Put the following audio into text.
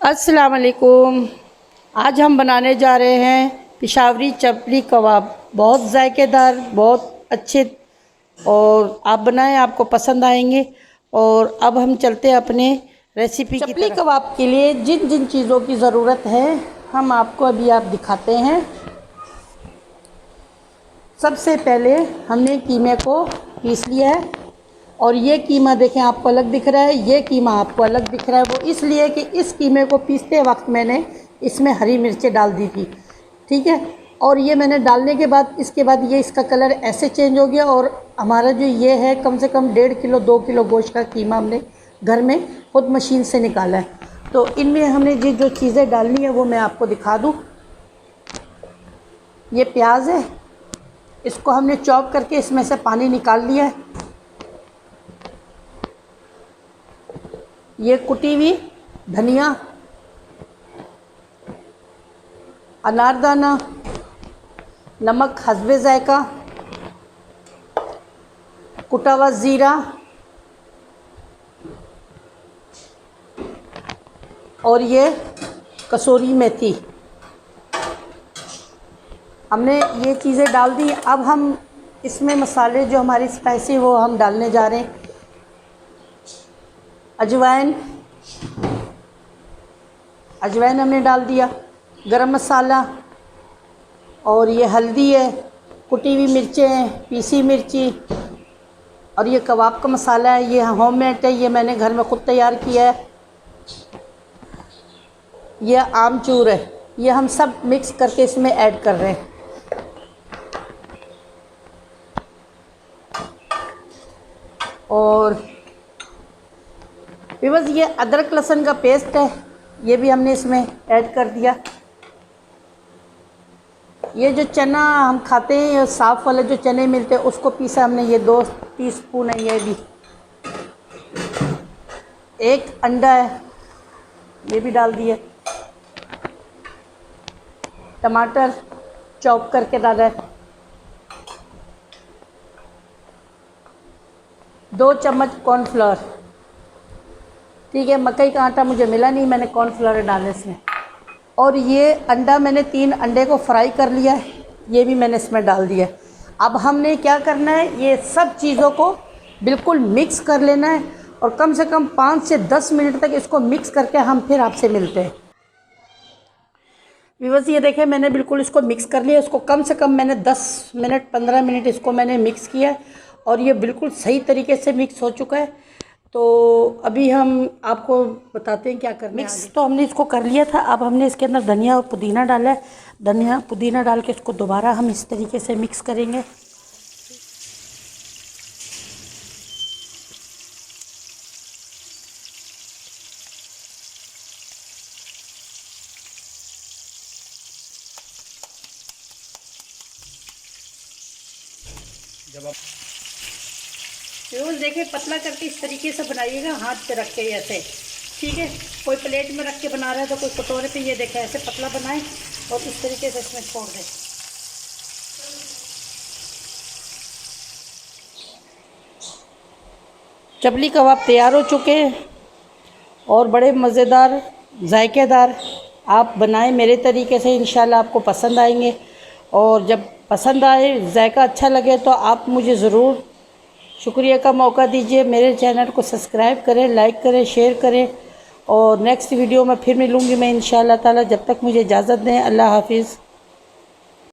अस्सलाम वालेकुम। आज हम बनाने जा रहे हैं पेशावरी चपली कबाब। बहुत जायकेदार, बहुत अच्छे, और आप बनाएं, आपको पसंद आएंगे। और अब हम चलते हैं अपने रेसिपी की तरफ। चपली कबाब के लिए जिन जिन चीज़ों की ज़रूरत है हम आपको अभी आप दिखाते हैं। सबसे पहले हमने कीमे को पीस लिया है, और ये कीमा देखें आपको अलग दिख रहा है, ये कीमा आपको अलग दिख रहा है। वो इसलिए कि इस कीमे को पीसते वक्त मैंने इसमें हरी मिर्चें डाल दी थी, ठीक है। और ये मैंने डालने के बाद इसके बाद ये इसका कलर ऐसे चेंज हो गया। और हमारा जो ये है कम से कम 1.5 किलो 2 किलो गोश्त का कीमा हमने घर में खुद मशीन से निकाला है। तो इनमें हमने जो चीज़ें डालनी है वो मैं आपको दिखा दूँ। ये प्याज है, इसको हमने चॉप करके इसमें से पानी निकाल लिया है। ये कुटी हुई धनिया, अनारदाना, नमक हस्बे जायका, कुटा हुआ ज़ीरा और ये कसूरी मेथी, हमने ये चीज़ें डाल दी। अब हम इसमें मसाले जो हमारी स्पाइसी वो हम डालने जा रहे हैं। अजवाइन हमने डाल दिया, गरम मसाला, और ये हल्दी है, कुटी हुई मिर्चें हैं, पीसी मिर्ची, और ये कबाब का मसाला है, ये होममेड है, ये मैंने घर में ख़ुद तैयार किया है। ये आमचूर है, ये हम सब मिक्स करके इसमें ऐड कर रहे हैं। और बस ये अदरक लहसुन का पेस्ट है, ये भी हमने इसमें ऐड कर दिया। ये जो चना हम खाते हैं, ये साफ़ वाले जो चने मिलते हैं उसको पीसा हमने, ये 2 टीस्पून है। ये भी एक अंडा है, ये भी डाल दिए। टमाटर चॉप करके डाला है। 2 चम्मच कॉर्नफ्लोर, ठीक है। मकई का आटा मुझे मिला नहीं, मैंने कॉर्नफ्लोर डाले इसमें। और ये अंडा मैंने 3 अंडे को फ्राई कर लिया है, ये भी मैंने इसमें डाल दिया है। अब हमने क्या करना है, ये सब चीज़ों को बिल्कुल मिक्स कर लेना है, और कम से कम 5 से 10 मिनट तक इसको मिक्स करके हम फिर आपसे मिलते हैं। बस ये देखें, मैंने बिल्कुल इसको मिक्स कर लिया। इसको कम से कम मैंने 10 मिनट 15 मिनट इसको मैंने मिक्स किया, और ये बिल्कुल सही तरीके से मिक्स हो चुका है। तो अभी हम आपको बताते हैं क्या करना है। मिक्स तो हमने इसको कर लिया था। अब हमने इसके अंदर धनिया और पुदीना डाला है। धनिया पुदीना डाल के इसको दोबारा हम इस तरीके से मिक्स करेंगे। जब आप बिल्कुल देखें, पतला करके इस तरीके से बनाइएगा, हाथ पे रख के ऐसे, ठीक है। कोई प्लेट में रख के बना रहा है तो कोई कटोरे पे, ये देखें ऐसे पतला बनाएं और इस तरीके से इसमें छोड़ दें। चपली कबाब तैयार हो चुके हैं, और बड़े मज़ेदार, जायकेदार। आप बनाएं मेरे तरीके से, इंशाल्लाह आपको पसंद आएंगे। और जब पसंद आए, जायका अच्छा लगे, तो आप मुझे ज़रूर शुक्रिया का मौका दीजिए। मेरे चैनल को सब्सक्राइब करें, लाइक करें, शेयर करें। और नेक्स्ट वीडियो में फिर मिलूँगी मैं इंशाअल्लाह ताला। जब तक मुझे इजाज़त दें, अल्लाह हाफिज़।